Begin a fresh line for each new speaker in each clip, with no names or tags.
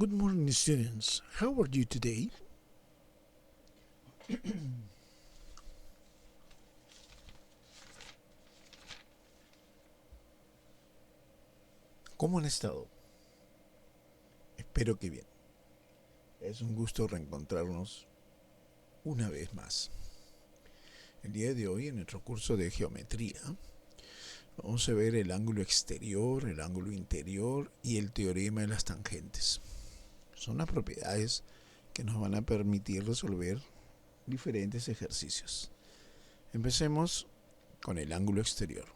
Good morning, students. How are you today? ¿Cómo han estado? Espero que bien. Es un gusto reencontrarnos una vez más. El día de hoy, en nuestro curso de geometría, vamos a ver el ángulo exterior, el ángulo interior y el teorema de las tangentes. Son las propiedades que nos van a permitir resolver diferentes ejercicios. Empecemos con el ángulo exterior.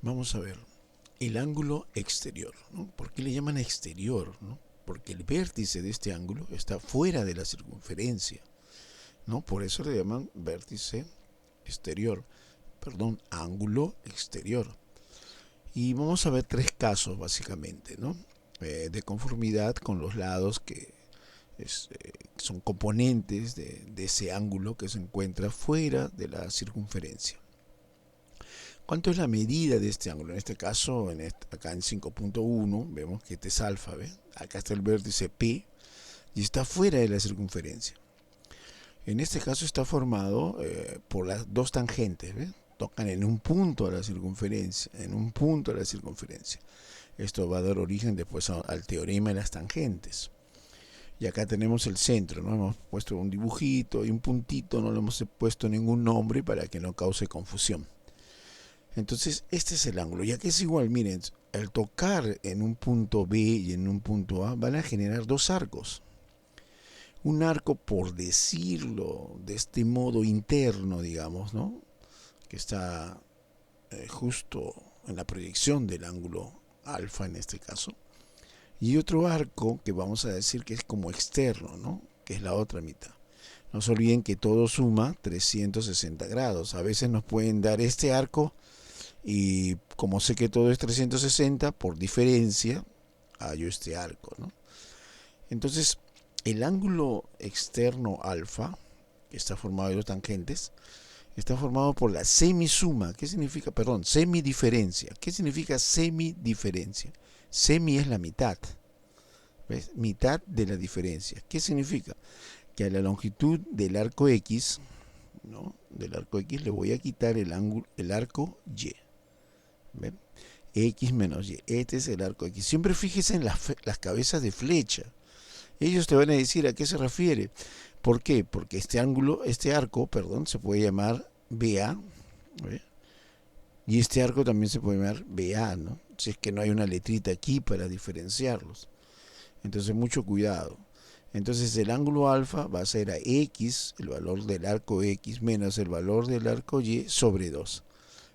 Vamos a ver el ángulo exterior, ¿no? ¿Por qué le llaman exterior, no? Porque el vértice de este ángulo está fuera de la circunferencia, ¿no? Por eso le llaman vértice exterior, ángulo exterior. Y vamos a ver tres casos básicamente, ¿no? De conformidad con los lados que son componentes de ese ángulo que se encuentra fuera de la circunferencia. ¿Cuánto es la medida de este ángulo? En este caso, acá en 5.1, vemos que este es alfa, ¿ves? Acá está el vértice P y está fuera de la circunferencia. En este caso está formado por las dos tangentes, ¿ves? Tocan en un punto a la circunferencia, Esto va a dar origen después al teorema de las tangentes. Y acá tenemos el centro, ¿no? Hemos puesto un dibujito y un puntito, no le hemos puesto ningún nombre para que no cause confusión. Entonces, este es el ángulo. Y aquí es igual, miren, al tocar en un punto B y en un punto A, van a generar dos arcos. Un arco, por decirlo de este modo interno, digamos, ¿no? Que está justo en la proyección del ángulo alfa en este caso. Y otro arco que vamos a decir que es como externo, ¿no? Que es la otra mitad. No se olviden que todo suma 360 grados. A veces nos pueden dar este arco y como sé que todo es 360, por diferencia, hallo este arco, ¿no? Entonces, el ángulo externo alfa, que está formado de dos tangentes, está formado por la semisuma. ¿Qué significa? Perdón, semidiferencia. ¿Qué significa semidiferencia? Semi es la mitad. ¿Ves? Mitad de la diferencia. ¿Qué significa? Que a la longitud del arco X, ¿no? Del arco X le voy a quitar el arco Y. ¿Ven? X menos Y. Este es el arco X. Siempre fíjese en las cabezas de flecha. Ellos te van a decir a qué se refiere. ¿Por qué? Porque este arco, se puede llamar BA. ¿Ve? Y este arco también se puede llamar BA, ¿no? Si es que no hay una letrita aquí para diferenciarlos. Entonces, mucho cuidado. Entonces, el ángulo alfa va a ser a X, el valor del arco X, menos el valor del arco Y sobre 2.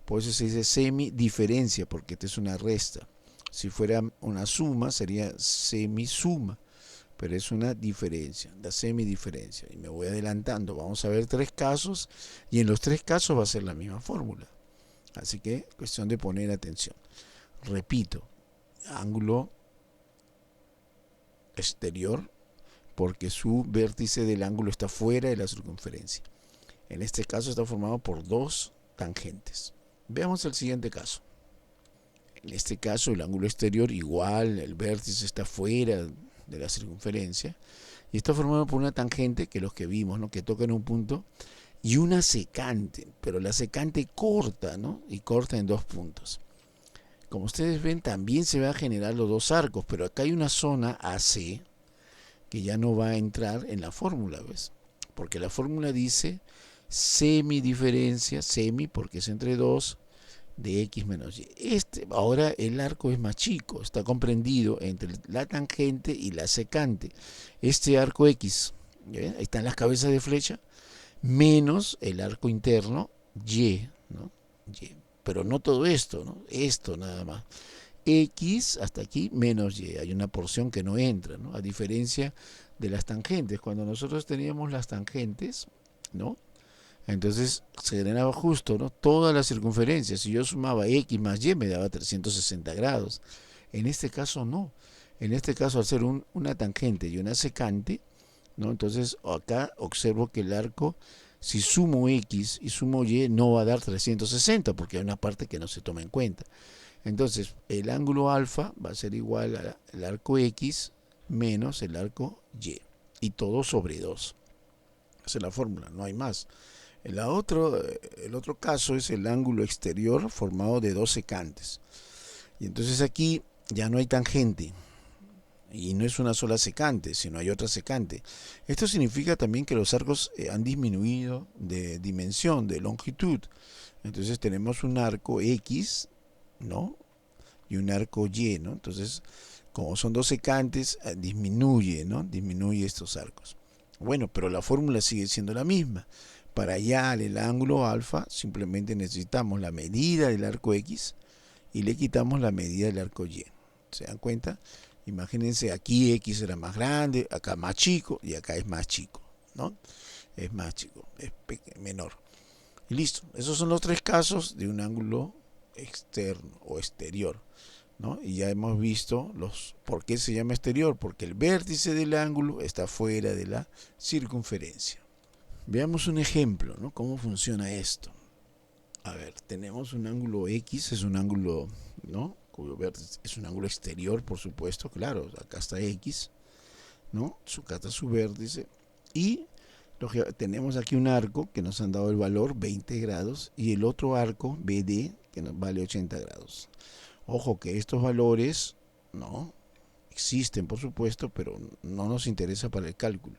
Por eso se dice semidiferencia, porque esta es una resta. Si fuera una suma, sería semisuma, pero es una diferencia, la semidiferencia. Y me voy adelantando, vamos a ver tres casos, y en los tres casos va a ser la misma fórmula. Así que, cuestión de poner atención. Repito, ángulo exterior, porque su vértice del ángulo está fuera de la circunferencia. En este caso está formado por dos tangentes. Veamos el siguiente caso. En este caso el ángulo exterior igual, el vértice está fuera de la circunferencia y está formado por una tangente que los que vimos, ¿no? Que toca en un punto, y una secante, pero la secante corta, ¿no? Y corta en dos puntos. Como ustedes ven, también se van a generar los dos arcos, pero acá hay una zona AC que ya no va a entrar en la fórmula, ¿ves? Porque la fórmula dice semidiferencia, semi porque es entre 2, de X menos Y. Ahora el arco es más chico, está comprendido entre la tangente y la secante. Este arco X, ¿ven? Ahí están las cabezas de flecha, menos el arco interno Y, ¿no? Y. Pero no todo esto, ¿no? Esto nada más. X hasta aquí menos Y. Hay una porción que no entra, ¿no? A diferencia de las tangentes. Cuando nosotros teníamos las tangentes, ¿no? Entonces se generaba justo, ¿no? Toda la circunferencia. Si yo sumaba X más Y me daba 360 grados. En este caso no. En este caso, al ser una tangente y una secante, ¿no? Entonces acá observo que el arco, si sumo X y sumo Y, no va a dar 360 porque hay una parte que no se toma en cuenta. Entonces, el ángulo alfa va a ser igual al arco X menos el arco Y. Y todo sobre 2. Esa es la fórmula, no hay más. El otro caso es el ángulo exterior formado de dos secantes. Y entonces aquí ya no hay tangente. Y no es una sola secante, sino hay otra secante. Esto significa también que los arcos han disminuido de dimensión, de longitud. Entonces tenemos un arco X, ¿no? Y un arco Y, ¿no? Entonces, como son dos secantes, disminuye, ¿no? Disminuye estos arcos. Bueno, pero la fórmula sigue siendo la misma. Para hallar el ángulo alfa, simplemente necesitamos la medida del arco X y le quitamos la medida del arco Y. ¿Se dan cuenta? Imagínense, aquí X era más grande, acá más chico y acá es más chico, ¿no? Es más chico, es menor. Y listo. Esos son los tres casos de un ángulo externo o exterior, ¿no? Y ya hemos visto por qué se llama exterior, porque el vértice del ángulo está fuera de la circunferencia. Veamos un ejemplo, ¿no? ¿Cómo funciona esto? A ver, tenemos un ángulo X, es un ángulo, ¿no? Cuyo vértice es un ángulo exterior, por supuesto, claro, acá está X, ¿no? Acá está su vértice. Y tenemos aquí un arco que nos han dado el valor 20 grados y el otro arco BD que nos vale 80 grados. Ojo que estos valores, ¿no? Existen, por supuesto, pero no nos interesa para el cálculo.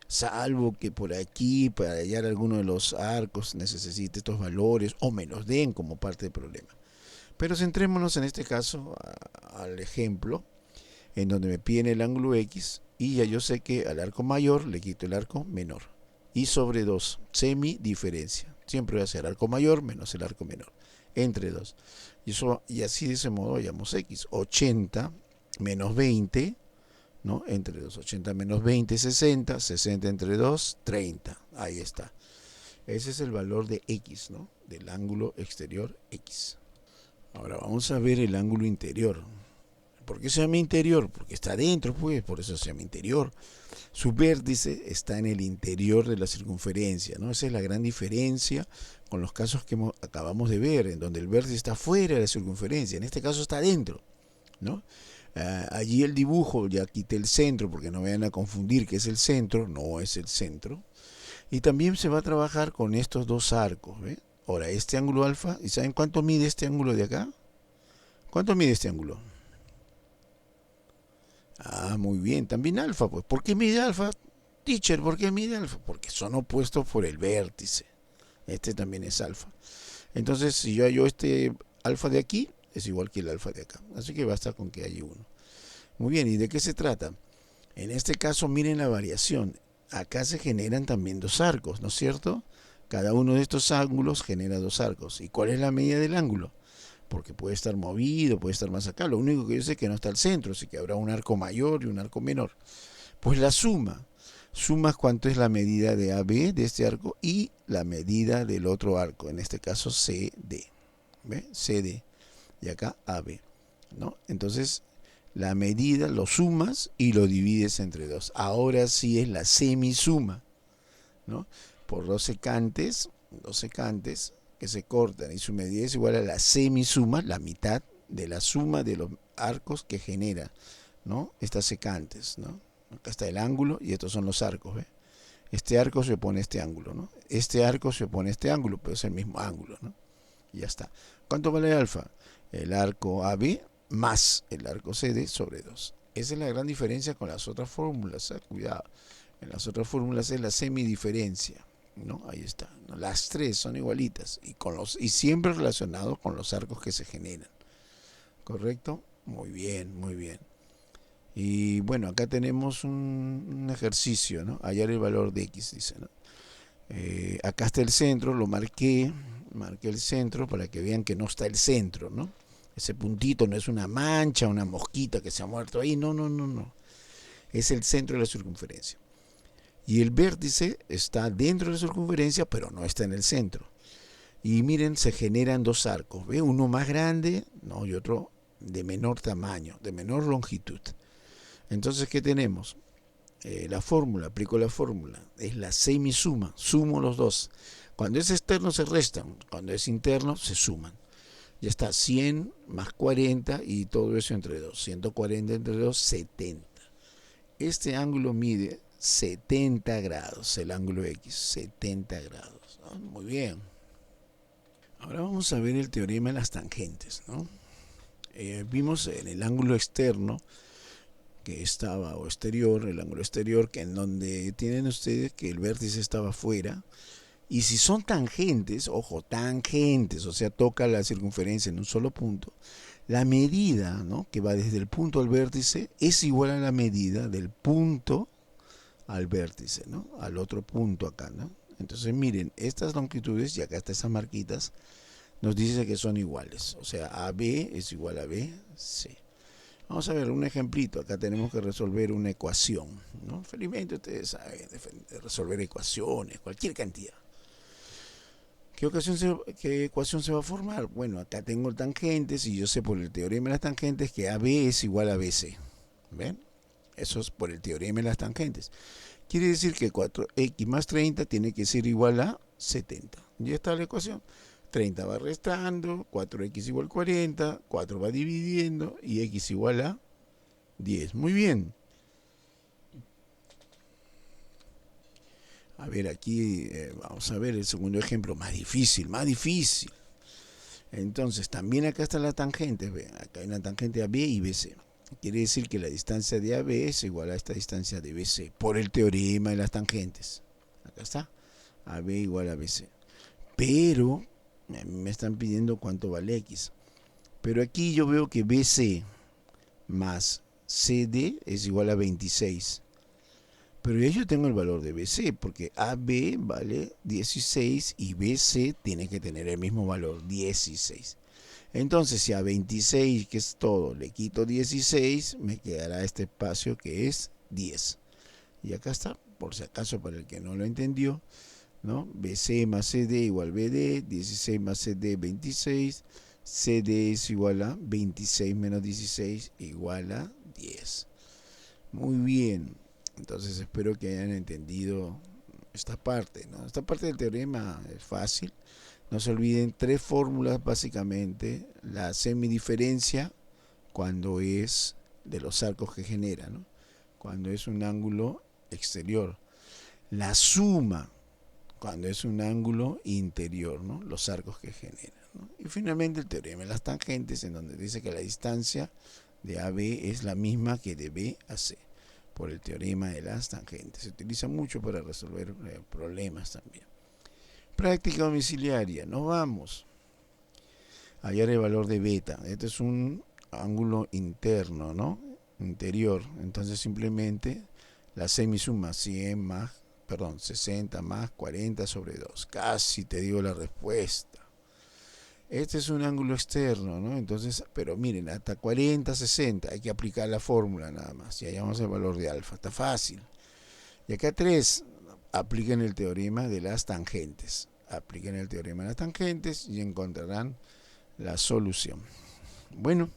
Salvo que por aquí, para hallar alguno de los arcos, necesite estos valores o me los den como parte del problema. Pero centrémonos en este caso al ejemplo en donde me piden el ángulo X y ya yo sé que al arco mayor le quito el arco menor. Y sobre 2, semidiferencia. Siempre va a ser arco mayor menos el arco menor. Entre 2. Y así de ese modo hallamos X. 80 menos 20, ¿no? Entre 2. 80 menos 20, 60. 60 entre 2, 30. Ahí está. Ese es el valor de X, ¿no? Del ángulo exterior X. Ahora vamos a ver el ángulo interior. ¿Por qué se llama interior? Porque está adentro, pues, por eso se llama interior. Su vértice está en el interior de la circunferencia, ¿no? Esa es la gran diferencia con los casos que acabamos de ver, en donde el vértice está fuera de la circunferencia. En este caso está adentro, ¿no? Allí el dibujo, ya quité el centro, porque no vayan a confundir que es el centro, no es el centro. Y también se va a trabajar con estos dos arcos, ¿ve? Ahora, este ángulo alfa, ¿y saben cuánto mide este ángulo de acá? ¿Cuánto mide este ángulo? Ah, muy bien, también alfa, pues. ¿Por qué mide alfa? Teacher, ¿por qué mide alfa? Porque son opuestos por el vértice. Este también es alfa. Entonces, si yo hallo este alfa de aquí, es igual que el alfa de acá. Así que basta con que haya uno. Muy bien, ¿y de qué se trata? En este caso, miren la variación. Acá se generan también dos arcos, ¿no es cierto? Cada uno de estos ángulos genera dos arcos. ¿Y cuál es la medida del ángulo? Porque puede estar movido, puede estar más acá. Lo único que yo sé es que no está al centro, así que habrá un arco mayor y un arco menor. Pues la suma. Sumas cuánto es la medida de AB de este arco y la medida del otro arco, en este caso CD. ¿Ve? CD. Y acá AB, ¿no? Entonces, la medida lo sumas y lo divides entre dos. Ahora sí es la semisuma, ¿no? Por dos secantes que se cortan y su medida es igual a la semisuma, la mitad de la suma de los arcos que genera, ¿no? Estas secantes, ¿no? Acá está el ángulo y estos son los arcos, ¿ve? Este arco se opone a este ángulo, ¿no? Este arco se opone a este ángulo, pero es el mismo ángulo, ¿no? Y ya está. ¿Cuánto vale alfa? El arco AB más el arco CD sobre 2. Esa es la gran diferencia con las otras fórmulas, ¿eh? Cuidado. En las otras fórmulas es la semidiferencia, ¿no? Ahí está, ¿no? Las tres son igualitas y siempre relacionados con los arcos que se generan. ¿Correcto? Muy bien, muy bien. Y bueno, acá tenemos un ejercicio, ¿no? Hallar el valor de X, dice, ¿no? Acá está el centro, lo marqué el centro para que vean que no está el centro, ¿no? Ese puntito no es una mancha, una mosquita que se ha muerto ahí, no, no, no, no. Es el centro de la circunferencia. Y el vértice está dentro de la circunferencia, pero no está en el centro. Y miren, se generan dos arcos, ¿ve? Uno más grande, ¿no? Y otro de menor tamaño, de menor longitud. Entonces, ¿qué tenemos? La fórmula, aplico la fórmula, es la semisuma, sumo los dos. Cuando es externo se restan, cuando es interno se suman. Ya está, 100 más 40 y todo eso entre 2. 140 entre 2, 70. Este ángulo mide 70 grados, el ángulo X, 70 grados. ¿No? Muy bien. Ahora vamos a ver el teorema de las tangentes, ¿no? Vimos en el ángulo externo que estaba, o exterior, el ángulo exterior, que en donde tienen ustedes que el vértice estaba afuera. Y si son tangentes, ojo, tangentes, o sea, toca la circunferencia en un solo punto, la medida, ¿no?, que va desde el punto al vértice es igual a la medida del punto al vértice, ¿no?, al otro punto acá, ¿no? Entonces miren, estas longitudes, y acá están esas marquitas, nos dice que son iguales. O sea, AB es igual a BC. Vamos a ver un ejemplito. Acá tenemos que resolver una ecuación, ¿no? Felizmente ustedes saben de resolver ecuaciones, cualquier cantidad. ¿Qué ecuación se va a formar? Bueno, acá tengo tangentes y yo sé por el teorema de las tangentes que AB es igual a BC. ¿Ven? Eso es por el teorema de las tangentes. Quiere decir que 4x más 30 tiene que ser igual a 70. Ya está la ecuación. 30 va restando, 4x igual 40, 4 va dividiendo y x igual a 10. Muy bien. A ver, aquí vamos a ver el segundo ejemplo, más difícil, más difícil. Entonces, también acá está la tangente, vean, acá hay una tangente AB y BC. Quiere decir que la distancia de AB es igual a esta distancia de BC, por el teorema de las tangentes. Acá está, AB igual a BC. Pero, a mí me están pidiendo cuánto vale X. Pero aquí yo veo que BC más CD es igual a 26. Pero ya yo tengo el valor de BC, porque AB vale 16 y BC tiene que tener el mismo valor, 16. Entonces, si a 26, que es todo, le quito 16, me quedará este espacio que es 10. Y acá está, por si acaso, para el que no lo entendió, ¿no? BC más CD igual BD, 16 más CD, 26. CD es igual a 26 menos 16 igual a 10. Muy bien. Entonces espero que hayan entendido esta parte, ¿no? Esta parte del teorema es fácil. No se olviden 3 fórmulas básicamente. La semidiferencia cuando es de los arcos que genera, ¿no? Cuando es un ángulo exterior. La suma cuando es un ángulo interior, ¿no? Los arcos que genera, ¿no? Y finalmente el teorema de las tangentes, en donde dice que la distancia de AB es la misma que de B a C, por el teorema de las tangentes. Se utiliza mucho para resolver problemas también. Práctica domiciliaria. Nos vamos a hallar el valor de beta. Este es un ángulo interno, ¿no? Interior. Entonces simplemente la semisuma 60 más 40 sobre 2. Casi te digo la respuesta. Este es un ángulo externo, ¿no? Entonces, pero miren, hasta 40, 60, hay que aplicar la fórmula nada más. Y hallamos el valor de alfa. Está fácil. Y acá 3, apliquen el teorema de las tangentes. Apliquen el teorema de las tangentes y encontrarán la solución. Bueno,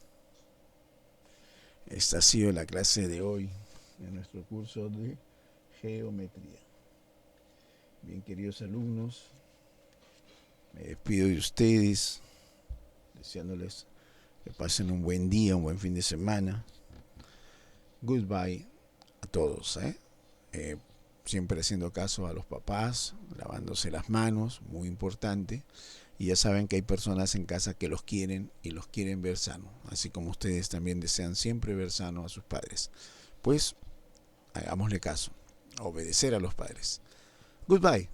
esta ha sido la clase de hoy en nuestro curso de geometría. Bien, queridos alumnos, me despido de ustedes, deseándoles que pasen un buen día, un buen fin de semana. Goodbye a todos, siempre haciendo caso a los papás, lavándose las manos, muy importante. Y ya saben que hay personas en casa que los quieren y los quieren ver sanos, así como ustedes también desean siempre ver sanos a sus padres. Pues hagámosle caso, obedecer a los padres. Goodbye.